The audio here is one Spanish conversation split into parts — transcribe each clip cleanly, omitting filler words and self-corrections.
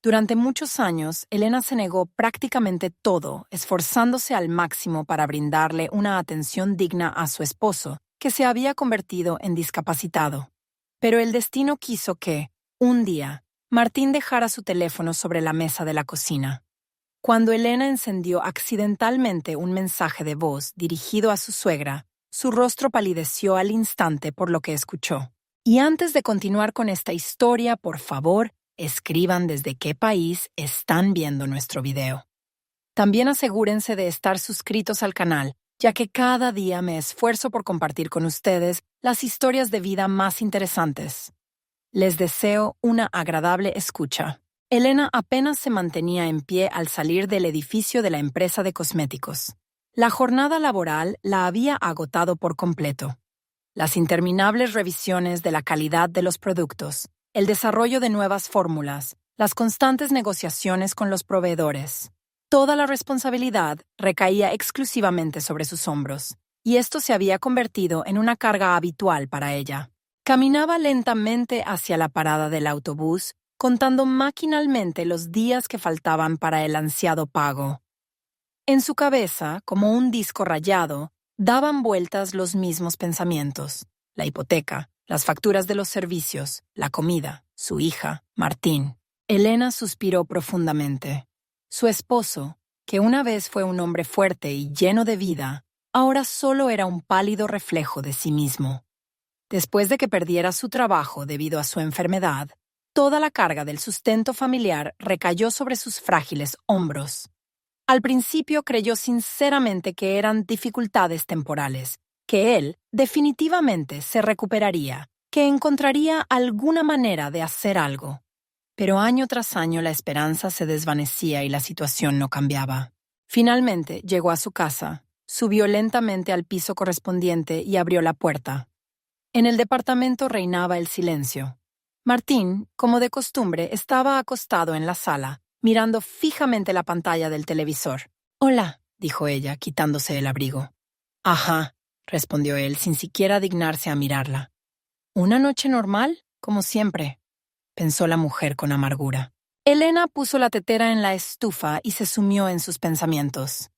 Durante muchos años, Elena se negó prácticamente todo, esforzándose al máximo para brindarle una atención digna a su esposo, que se había convertido en discapacitado. Pero el destino quiso que, un día, Martín dejara su teléfono sobre la mesa de la cocina. Cuando Elena encendió accidentalmente un mensaje de voz dirigido a su suegra, su rostro palideció al instante por lo que escuchó. Y antes de continuar con esta historia, por favor, escriban desde qué país están viendo nuestro video. También asegúrense de estar suscritos al canal, ya que cada día me esfuerzo por compartir con ustedes las historias de vida más interesantes. Les deseo una agradable escucha. Elena apenas se mantenía en pie al salir del edificio de la empresa de cosméticos. La jornada laboral la había agotado por completo. Las interminables revisiones de la calidad de los productos, el desarrollo de nuevas fórmulas, las constantes negociaciones con los proveedores. Toda la responsabilidad recaía exclusivamente sobre sus hombros, y esto se había convertido en una carga habitual para ella. Caminaba lentamente hacia la parada del autobús, contando maquinalmente los días que faltaban para el ansiado pago. En su cabeza, como un disco rayado, daban vueltas los mismos pensamientos: la hipoteca, las facturas de los servicios, la comida, su hija, Martín. Elena suspiró profundamente. Su esposo, que una vez fue un hombre fuerte y lleno de vida, ahora solo era un pálido reflejo de sí mismo. Después de que perdiera su trabajo debido a su enfermedad, toda la carga del sustento familiar recayó sobre sus frágiles hombros. Al principio creyó sinceramente que eran dificultades temporales, que él definitivamente se recuperaría, que encontraría alguna manera de hacer algo. Pero año tras año la esperanza se desvanecía y la situación no cambiaba. Finalmente llegó a su casa, subió lentamente al piso correspondiente y abrió la puerta. En el departamento reinaba el silencio. Martín, como de costumbre, estaba acostado en la sala, mirando fijamente la pantalla del televisor. «Hola», dijo ella, quitándose el abrigo. «Ajá», respondió él, sin siquiera dignarse a mirarla. «¿Una noche normal? Como siempre», pensó la mujer con amargura. Elena puso la tetera en la estufa y se sumió en sus pensamientos.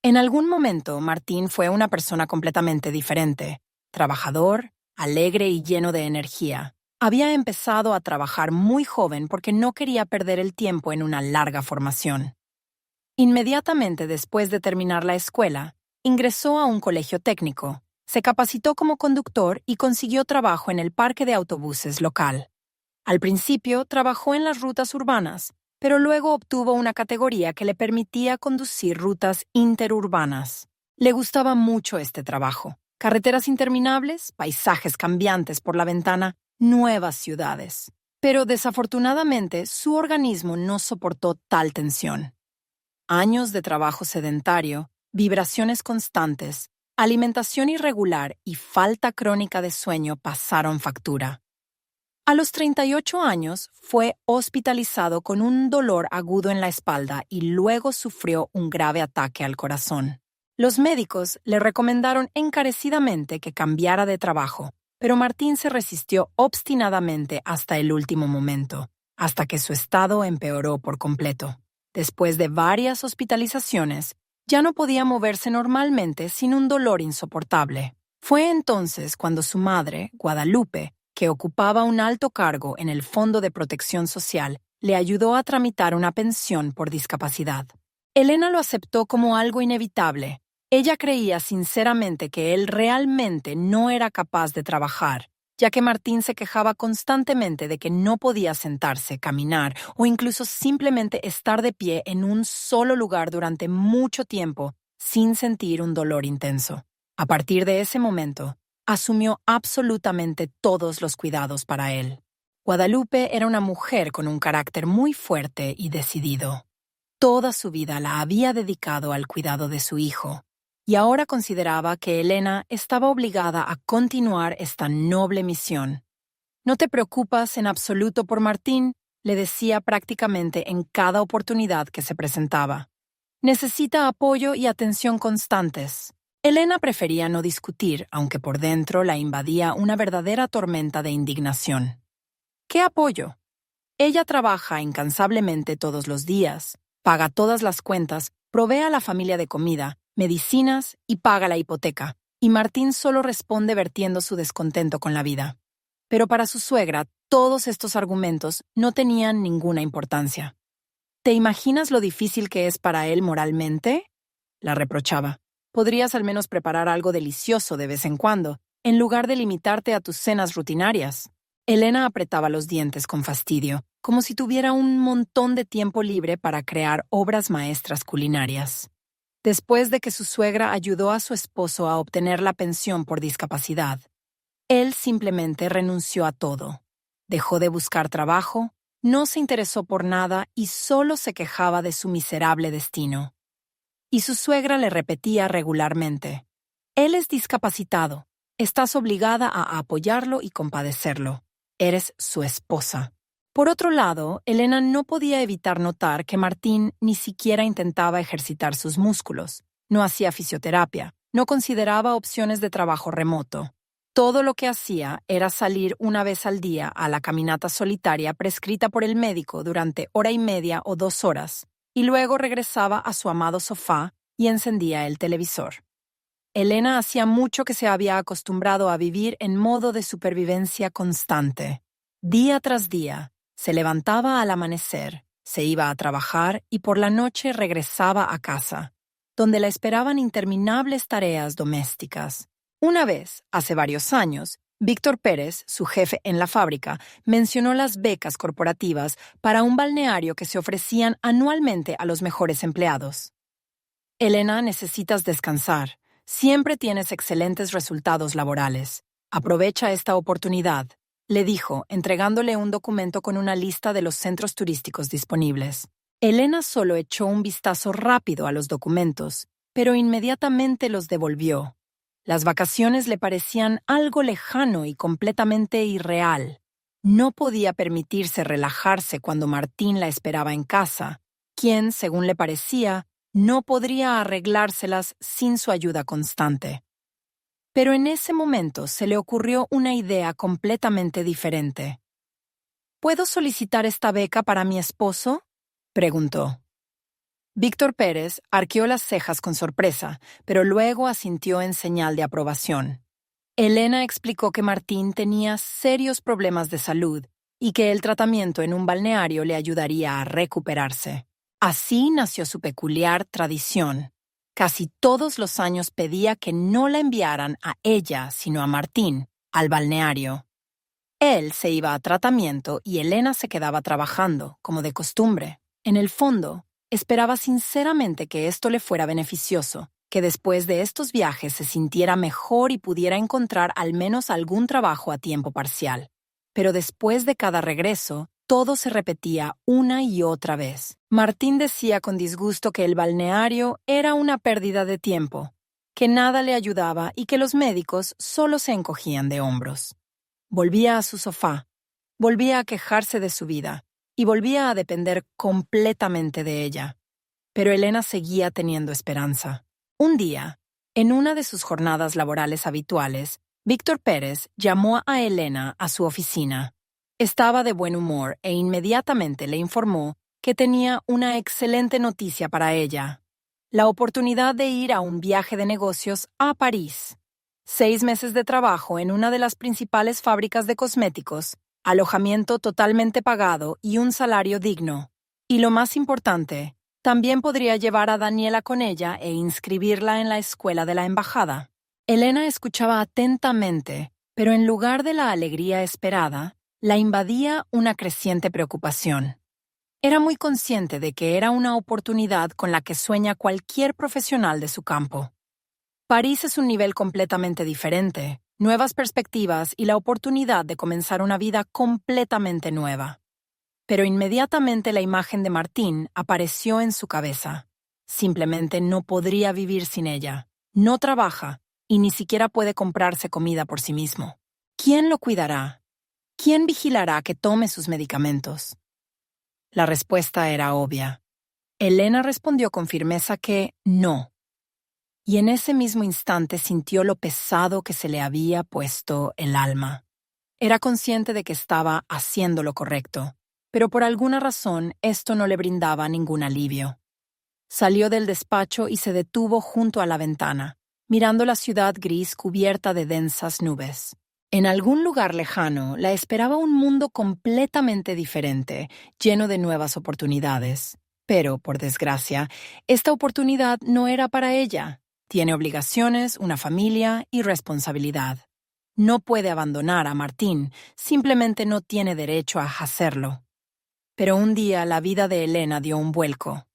En algún momento, Martín fue una persona completamente diferente, trabajador, alegre y lleno de energía. Había empezado a trabajar muy joven porque no quería perder el tiempo en una larga formación. Inmediatamente después de terminar la escuela, ingresó a un colegio técnico, se capacitó como conductor y consiguió trabajo en el parque de autobuses local. Al principio trabajó en las rutas urbanas, pero luego obtuvo una categoría que le permitía conducir rutas interurbanas. Le gustaba mucho este trabajo. Carreteras interminables, paisajes cambiantes por la ventana, nuevas ciudades. Pero desafortunadamente su organismo no soportó tal tensión. Años de trabajo sedentario, vibraciones constantes, alimentación irregular y falta crónica de sueño pasaron factura. A los 38 años fue hospitalizado con un dolor agudo en la espalda y luego sufrió un grave ataque al corazón. Los médicos le recomendaron encarecidamente que cambiara de trabajo, pero Martín se resistió obstinadamente hasta el último momento, hasta que su estado empeoró por completo. Después de varias hospitalizaciones, ya no podía moverse normalmente sin un dolor insoportable. Fue entonces cuando su madre, Guadalupe, que ocupaba un alto cargo en el Fondo de Protección Social, le ayudó a tramitar una pensión por discapacidad. Elena lo aceptó como algo inevitable. Ella creía sinceramente que él realmente no era capaz de trabajar, ya que Martín se quejaba constantemente de que no podía sentarse, caminar o incluso simplemente estar de pie en un solo lugar durante mucho tiempo sin sentir un dolor intenso. A partir de ese momento, asumió absolutamente todos los cuidados para él. Guadalupe era una mujer con un carácter muy fuerte y decidido. Toda su vida la había dedicado al cuidado de su hijo, y ahora consideraba que Elena estaba obligada a continuar esta noble misión. «No te preocupas en absoluto por Martín», le decía prácticamente en cada oportunidad que se presentaba. «Necesita apoyo y atención constantes». Elena prefería no discutir, aunque por dentro la invadía una verdadera tormenta de indignación. ¿Qué apoyo? Ella trabaja incansablemente todos los días, paga todas las cuentas, provee a la familia de comida, medicinas y paga la hipoteca, y Martín solo responde vertiendo su descontento con la vida. Pero para su suegra, todos estos argumentos no tenían ninguna importancia. ¿Te imaginas lo difícil que es para él moralmente?, la reprochaba. Podrías al menos preparar algo delicioso de vez en cuando, en lugar de limitarte a tus cenas rutinarias. Elena apretaba los dientes con fastidio, como si tuviera un montón de tiempo libre para crear obras maestras culinarias. Después de que su suegra ayudó a su esposo a obtener la pensión por discapacidad, él simplemente renunció a todo. Dejó de buscar trabajo, no se interesó por nada y solo se quejaba de su miserable destino. Y su suegra le repetía regularmente: «Él es discapacitado. Estás obligada a apoyarlo y compadecerlo. Eres su esposa». Por otro lado, Elena no podía evitar notar que Martín ni siquiera intentaba ejercitar sus músculos, no hacía fisioterapia, no consideraba opciones de trabajo remoto. Todo lo que hacía era salir una vez al día a la caminata solitaria prescrita por el médico durante 1 hora y media o 2 horas, y luego regresaba a su amado sofá y encendía el televisor. Elena hacía mucho que se había acostumbrado a vivir en modo de supervivencia constante. Día tras día, se levantaba al amanecer, se iba a trabajar y por la noche regresaba a casa, donde la esperaban interminables tareas domésticas. Una vez, hace varios años, Víctor Pérez, su jefe en la fábrica, mencionó las becas corporativas para un balneario que se ofrecían anualmente a los mejores empleados. «Elena, necesitas descansar. Siempre tienes excelentes resultados laborales. Aprovecha esta oportunidad», le dijo, entregándole un documento con una lista de los centros turísticos disponibles. Elena solo echó un vistazo rápido a los documentos, pero inmediatamente los devolvió. Las vacaciones le parecían algo lejano y completamente irreal. No podía permitirse relajarse cuando Martín la esperaba en casa, quien, según le parecía, no podría arreglárselas sin su ayuda constante. Pero en ese momento se le ocurrió una idea completamente diferente. «¿Puedo solicitar esta beca para mi esposo?», preguntó. Víctor Pérez arqueó las cejas con sorpresa, pero luego asintió en señal de aprobación. Elena explicó que Martín tenía serios problemas de salud y que el tratamiento en un balneario le ayudaría a recuperarse. Así nació su peculiar tradición. Casi todos los años pedía que no la enviaran a ella, sino a Martín, al balneario. Él se iba a tratamiento y Elena se quedaba trabajando, como de costumbre. En el fondo, esperaba sinceramente que esto le fuera beneficioso, que después de estos viajes se sintiera mejor y pudiera encontrar al menos algún trabajo a tiempo parcial. Pero después de cada regreso, todo se repetía una y otra vez. Martín decía con disgusto que el balneario era una pérdida de tiempo, que nada le ayudaba y que los médicos solo se encogían de hombros. Volvía a su sofá, volvía a quejarse de su vida y volvía a depender completamente de ella. Pero Elena seguía teniendo esperanza. Un día, en una de sus jornadas laborales habituales, Víctor Pérez llamó a Elena a su oficina. Estaba de buen humor e inmediatamente le informó que tenía una excelente noticia para ella: la oportunidad de ir a un viaje de negocios a París. 6 meses de trabajo en una de las principales fábricas de cosméticos, alojamiento totalmente pagado y un salario digno. Y lo más importante, también podría llevar a Daniela con ella e inscribirla en la escuela de la embajada. Elena escuchaba atentamente, pero en lugar de la alegría esperada, la invadía una creciente preocupación. Era muy consciente de que era una oportunidad con la que sueña cualquier profesional de su campo. París es un nivel completamente diferente, nuevas perspectivas y la oportunidad de comenzar una vida completamente nueva. Pero inmediatamente la imagen de Martín apareció en su cabeza. Simplemente no podría vivir sin ella. No trabaja y ni siquiera puede comprarse comida por sí mismo. ¿Quién lo cuidará? ¿Quién vigilará que tome sus medicamentos? La respuesta era obvia. Elena respondió con firmeza que no. Y en ese mismo instante sintió lo pesado que se le había puesto el alma. Era consciente de que estaba haciendo lo correcto, pero por alguna razón esto no le brindaba ningún alivio. Salió del despacho y se detuvo junto a la ventana, mirando la ciudad gris cubierta de densas nubes. En algún lugar lejano la esperaba un mundo completamente diferente, lleno de nuevas oportunidades. Pero, por desgracia, esta oportunidad no era para ella. Tiene obligaciones, una familia y responsabilidad. No puede abandonar a Martín, simplemente no tiene derecho a hacerlo. Pero un día la vida de Elena dio un vuelco.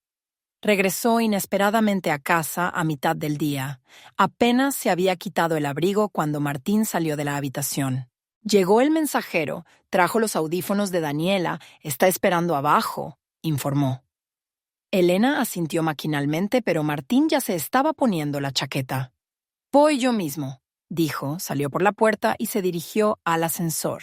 Regresó inesperadamente a casa a mitad del día. Apenas se había quitado el abrigo cuando Martín salió de la habitación. Llegó el mensajero, trajo los audífonos de Daniela, está esperando abajo, informó. Elena asintió maquinalmente, pero Martín ya se estaba poniendo la chaqueta. Voy yo mismo, dijo, salió por la puerta y se dirigió al ascensor.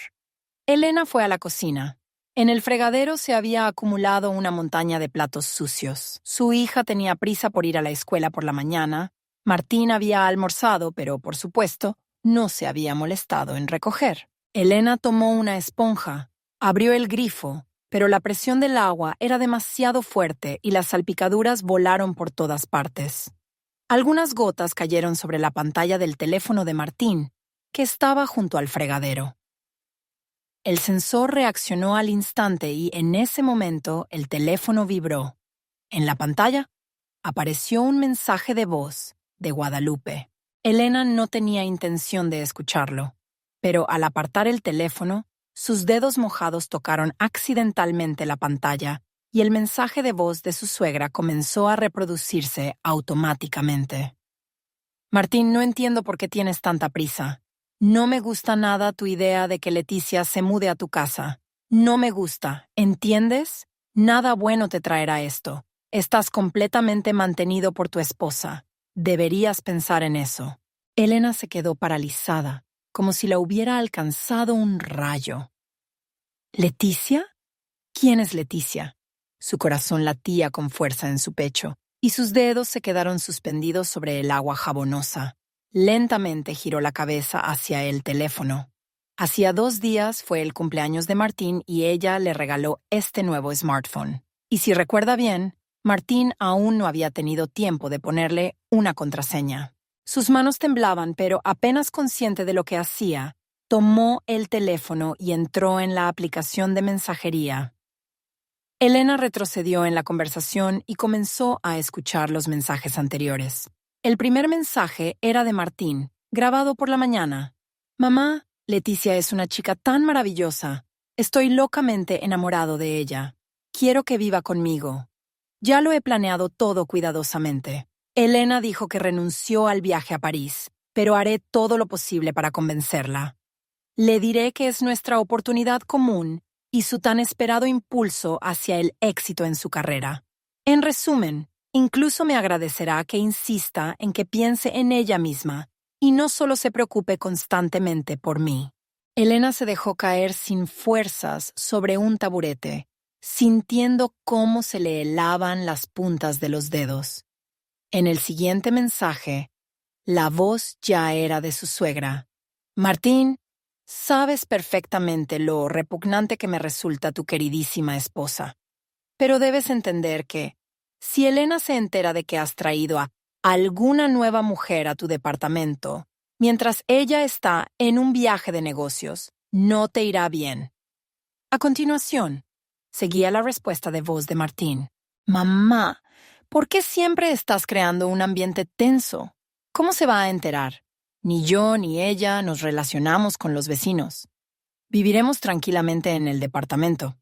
Elena fue a la cocina. En el fregadero se había acumulado una montaña de platos sucios. Su hija tenía prisa por ir a la escuela por la mañana. Martín había almorzado, pero, por supuesto, no se había molestado en recoger. Elena tomó una esponja, abrió el grifo, pero la presión del agua era demasiado fuerte y las salpicaduras volaron por todas partes. Algunas gotas cayeron sobre la pantalla del teléfono de Martín, que estaba junto al fregadero. El sensor reaccionó al instante y en ese momento el teléfono vibró. En la pantalla apareció un mensaje de voz de Guadalupe. Elena no tenía intención de escucharlo, pero al apartar el teléfono, sus dedos mojados tocaron accidentalmente la pantalla y el mensaje de voz de su suegra comenzó a reproducirse automáticamente. Martín, no entiendo por qué tienes tanta prisa. No me gusta nada tu idea de que Leticia se mude a tu casa. No me gusta, ¿entiendes? Nada bueno te traerá esto. Estás completamente mantenido por tu esposa. Deberías pensar en eso. Elena se quedó paralizada, como si la hubiera alcanzado un rayo. ¿Leticia? ¿Quién es Leticia? Su corazón latía con fuerza en su pecho, y sus dedos se quedaron suspendidos sobre el agua jabonosa. Lentamente giró la cabeza hacia el teléfono. Hacía 2 días fue el cumpleaños de Martín y ella le regaló este nuevo smartphone. Y si recuerda bien, Martín aún no había tenido tiempo de ponerle una contraseña. Sus manos temblaban, pero apenas consciente de lo que hacía, tomó el teléfono y entró en la aplicación de mensajería. Elena retrocedió en la conversación y comenzó a escuchar los mensajes anteriores. El primer mensaje era de Martín, grabado por la mañana. Mamá, Leticia es una chica tan maravillosa. Estoy locamente enamorado de ella. Quiero que viva conmigo. Ya lo he planeado todo cuidadosamente. Elena dijo que renunció al viaje a París, pero haré todo lo posible para convencerla. Le diré que es nuestra oportunidad común y su tan esperado impulso hacia el éxito en su carrera. En resumen, incluso me agradecerá que insista en que piense en ella misma y no solo se preocupe constantemente por mí. Elena se dejó caer sin fuerzas sobre un taburete, sintiendo cómo se le helaban las puntas de los dedos. En el siguiente mensaje, la voz ya era de su suegra. Martín, sabes perfectamente lo repugnante que me resulta tu queridísima esposa. Pero debes entender que, si Elena se entera de que has traído a alguna nueva mujer a tu departamento, mientras ella está en un viaje de negocios, no te irá bien. A continuación, seguía la respuesta de voz de Martín. Mamá, ¿por qué siempre estás creando un ambiente tenso? ¿Cómo se va a enterar? Ni yo ni ella nos relacionamos con los vecinos. Viviremos tranquilamente en el departamento.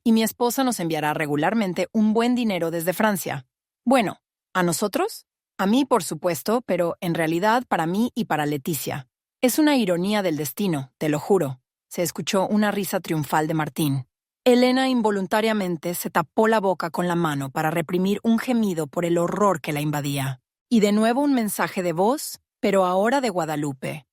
Y mi esposa nos enviará regularmente un buen dinero desde Francia. Bueno, ¿a nosotros? A mí, por supuesto, pero en realidad para mí y para Leticia. Es una ironía del destino, te lo juro. Se escuchó una risa triunfal de Martín. Elena involuntariamente se tapó la boca con la mano para reprimir un gemido por el horror que la invadía. Y de nuevo un mensaje de voz, pero ahora de Guadalupe.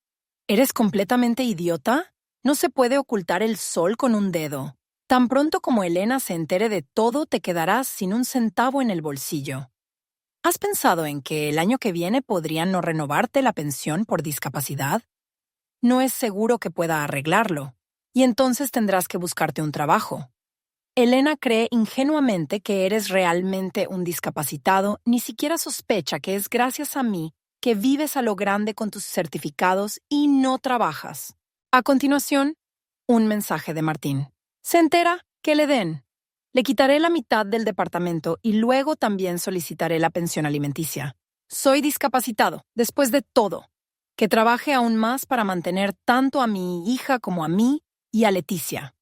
¿Eres completamente idiota? No se puede ocultar el sol con un dedo. Tan pronto como Elena se entere de todo, te quedarás sin un centavo en el bolsillo. ¿Has pensado en que el año que viene podrían no renovarte la pensión por discapacidad? No es seguro que pueda arreglarlo, y entonces tendrás que buscarte un trabajo. Elena cree ingenuamente que eres realmente un discapacitado, ni siquiera sospecha que es gracias a mí que vives a lo grande con tus certificados y no trabajas. A continuación, un mensaje de Martín. Se entera que le den. Le quitaré la mitad del departamento y luego también solicitaré la pensión alimenticia. Soy discapacitado, después de todo. Que trabaje aún más para mantener tanto a mi hija como a mí y a Leticia.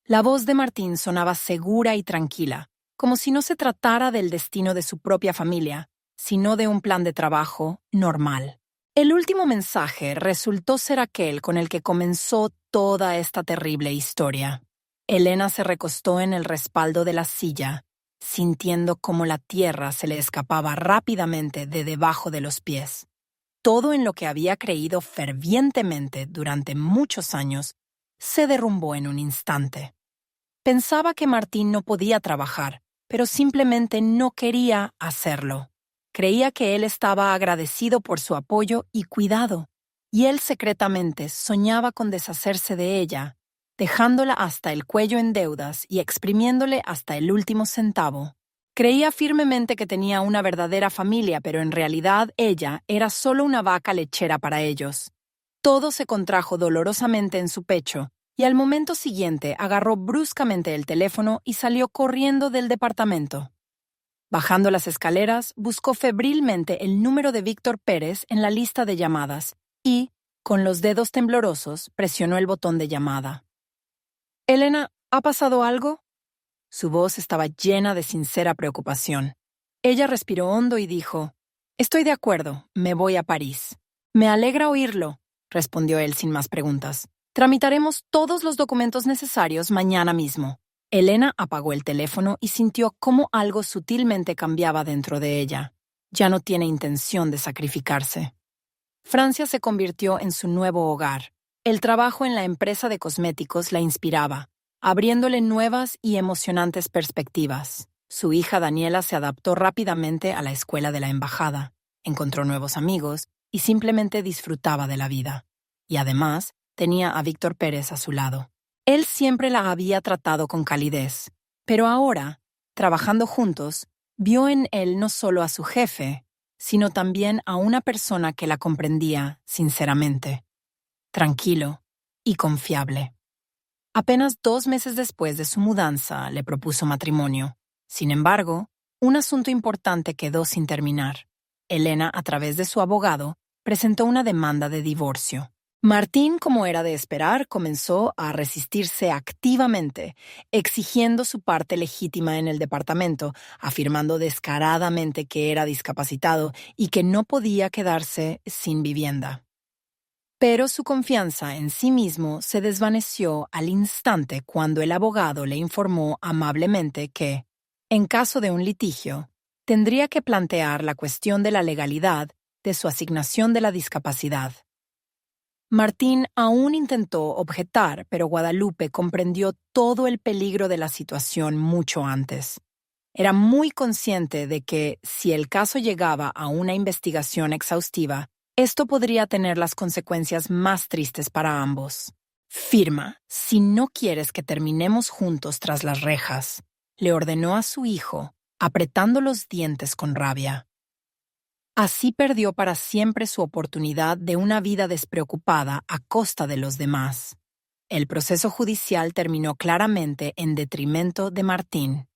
La voz de Martín sonaba segura y tranquila, como si no se tratara del destino de su propia familia, sino de un plan de trabajo normal. El último mensaje resultó ser aquel con el que comenzó toda esta terrible historia. Elena se recostó en el respaldo de la silla, sintiendo cómo la tierra se le escapaba rápidamente de debajo de los pies. Todo en lo que había creído fervientemente durante muchos años se derrumbó en un instante. Pensaba que Martín no podía trabajar, pero simplemente no quería hacerlo. Creía que él estaba agradecido por su apoyo y cuidado, y él secretamente soñaba con deshacerse de ella, dejándola hasta el cuello en deudas y exprimiéndole hasta el último centavo. Creía firmemente que tenía una verdadera familia, pero en realidad ella era solo una vaca lechera para ellos. Todo se contrajo dolorosamente en su pecho, y al momento siguiente agarró bruscamente el teléfono y salió corriendo del departamento. Bajando las escaleras, buscó febrilmente el número de Víctor Pérez en la lista de llamadas y, con los dedos temblorosos, presionó el botón de llamada. «Elena, ¿ha pasado algo?» Su voz estaba llena de sincera preocupación. Ella respiró hondo y dijo, «Estoy de acuerdo, me voy a París». «Me alegra oírlo», respondió él sin más preguntas. «Tramitaremos todos los documentos necesarios mañana mismo». Elena apagó el teléfono y sintió cómo algo sutilmente cambiaba dentro de ella. Ya no tiene intención de sacrificarse. Francia se convirtió en su nuevo hogar. El trabajo en la empresa de cosméticos la inspiraba, abriéndole nuevas y emocionantes perspectivas. Su hija Daniela se adaptó rápidamente a la escuela de la embajada, encontró nuevos amigos y simplemente disfrutaba de la vida. Y además, tenía a Víctor Pérez a su lado. Él siempre la había tratado con calidez, pero ahora, trabajando juntos, vio en él no solo a su jefe, sino también a una persona que la comprendía sinceramente, tranquilo y confiable. Apenas 2 meses después de su mudanza, le propuso matrimonio. Sin embargo, un asunto importante quedó sin terminar. Elena, a través de su abogado, presentó una demanda de divorcio. Martín, como era de esperar, comenzó a resistirse activamente, exigiendo su parte legítima en el departamento, afirmando descaradamente que era discapacitado y que no podía quedarse sin vivienda. Pero su confianza en sí mismo se desvaneció al instante cuando el abogado le informó amablemente que, en caso de un litigio, tendría que plantear la cuestión de la legalidad de su asignación de la discapacidad. Martín aún intentó objetar, pero Guadalupe comprendió todo el peligro de la situación mucho antes. Era muy consciente de que, si el caso llegaba a una investigación exhaustiva, esto podría tener las consecuencias más tristes para ambos. «Firma, si no quieres que terminemos juntos tras las rejas», le ordenó a su hijo, apretando los dientes con rabia. Así perdió para siempre su oportunidad de una vida despreocupada a costa de los demás. El proceso judicial terminó claramente en detrimento de Martín.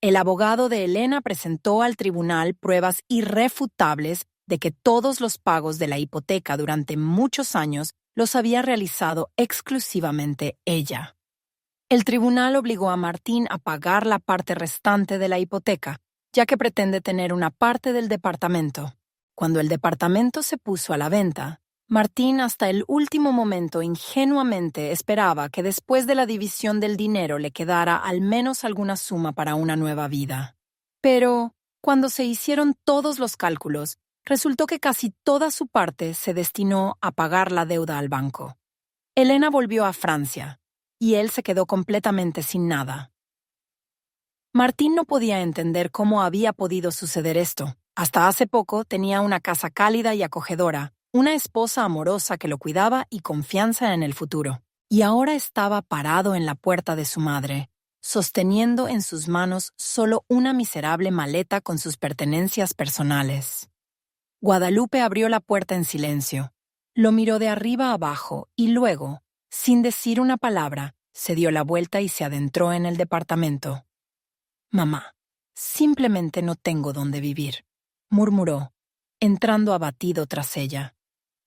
El abogado de Elena presentó al tribunal pruebas irrefutables de que todos los pagos de la hipoteca durante muchos años los había realizado exclusivamente ella. El tribunal obligó a Martín a pagar la parte restante de la hipoteca, ya que pretende tener una parte del departamento. Cuando el departamento se puso a la venta, Martín hasta el último momento ingenuamente esperaba que después de la división del dinero le quedara al menos alguna suma para una nueva vida. Pero, cuando se hicieron todos los cálculos, resultó que casi toda su parte se destinó a pagar la deuda al banco. Elena volvió a Francia, y él se quedó completamente sin nada. Martín no podía entender cómo había podido suceder esto. Hasta hace poco tenía una casa cálida y acogedora, una esposa amorosa que lo cuidaba y confianza en el futuro. Y ahora estaba parado en la puerta de su madre, sosteniendo en sus manos solo una miserable maleta con sus pertenencias personales. Guadalupe abrió la puerta en silencio, lo miró de arriba abajo y luego, sin decir una palabra, se dio la vuelta y se adentró en el departamento. «Mamá, simplemente no tengo dónde vivir», murmuró, entrando abatido tras ella.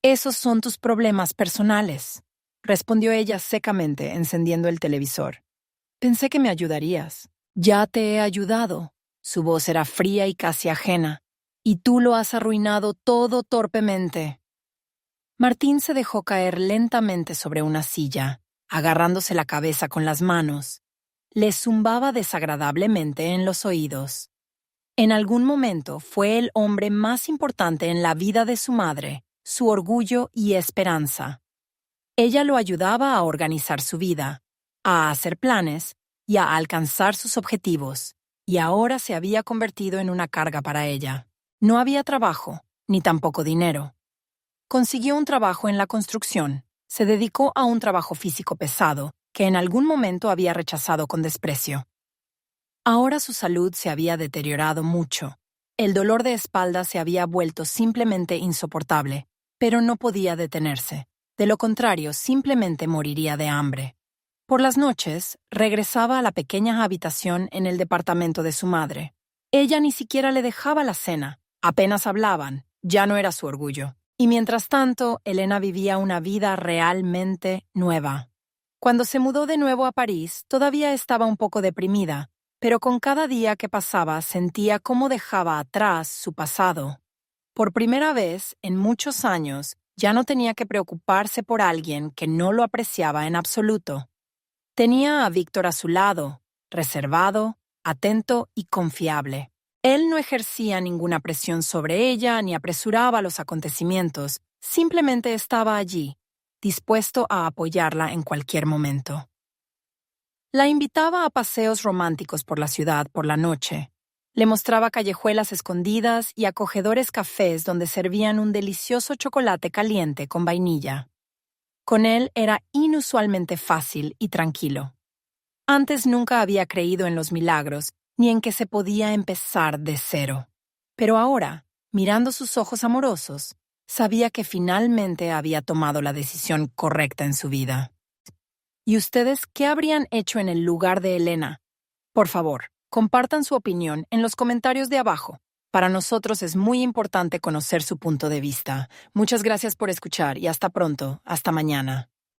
«Esos son tus problemas personales», respondió ella secamente, encendiendo el televisor. «Pensé que me ayudarías». «Ya te he ayudado». Su voz era fría y casi ajena. «Y tú lo has arruinado todo torpemente». Martín se dejó caer lentamente sobre una silla, agarrándose la cabeza con las manos. Le zumbaba desagradablemente en los oídos. En algún momento fue el hombre más importante en la vida de su madre, su orgullo y esperanza. Ella lo ayudaba a organizar su vida, a hacer planes y a alcanzar sus objetivos, y ahora se había convertido en una carga para ella. No había trabajo, ni tampoco dinero. Consiguió un trabajo en la construcción, se dedicó a un trabajo físico pesado que en algún momento había rechazado con desprecio. Ahora su salud se había deteriorado mucho. El dolor de espalda se había vuelto simplemente insoportable, pero no podía detenerse. De lo contrario, simplemente moriría de hambre. Por las noches, regresaba a la pequeña habitación en el departamento de su madre. Ella ni siquiera le dejaba la cena. Apenas hablaban, ya no era su orgullo. Y mientras tanto, Elena vivía una vida realmente nueva. Cuando se mudó de nuevo a París, todavía estaba un poco deprimida, pero con cada día que pasaba sentía cómo dejaba atrás su pasado. Por primera vez en muchos años, ya no tenía que preocuparse por alguien que no lo apreciaba en absoluto. Tenía a Víctor a su lado, reservado, atento y confiable. Él no ejercía ninguna presión sobre ella ni apresuraba los acontecimientos, simplemente estaba allí, dispuesto a apoyarla en cualquier momento. La invitaba a paseos románticos por la ciudad por la noche. Le mostraba callejuelas escondidas y acogedores cafés donde servían un delicioso chocolate caliente con vainilla. Con él era inusualmente fácil y tranquilo. Antes nunca había creído en los milagros, ni en que se podía empezar de cero. Pero ahora, mirando sus ojos amorosos, sabía que finalmente había tomado la decisión correcta en su vida. ¿Y ustedes qué habrían hecho en el lugar de Elena? Por favor, compartan su opinión en los comentarios de abajo. Para nosotros es muy importante conocer su punto de vista. Muchas gracias por escuchar y hasta pronto. Hasta mañana.